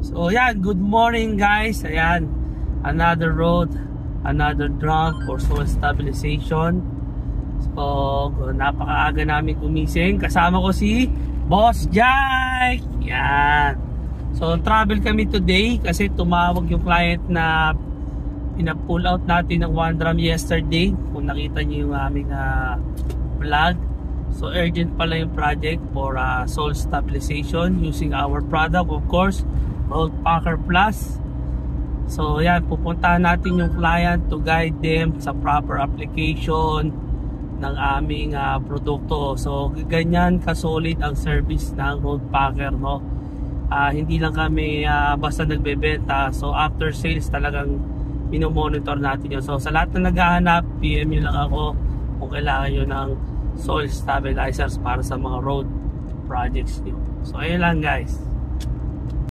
So yan, good morning guys. Ayan, another road, another drum for soil stabilization. So napakaaga namin gumising. Kasama ko si Boss Jake. Yan. So travel kami today kasi tumawag yung client na pina-pull out natin ng one drum yesterday. Kung nakita niyo yung aming vlog. So urgent pala yung project for soil stabilization using our product, of course, Road Packer Plus. So yan, pupuntahan natin yung client to guide them sa proper application ng aming produkto. So ganyan ka-solid ang service ng Road Packer, no? Hindi lang kami basta nagbebenta. So after sales talagang minomonitor natin yun. So sa lahat na naghahanap, PM nyo lang ako kung kailangan nyo ng soil stabilizers para sa mga road projects nyo. So ayun lang guys.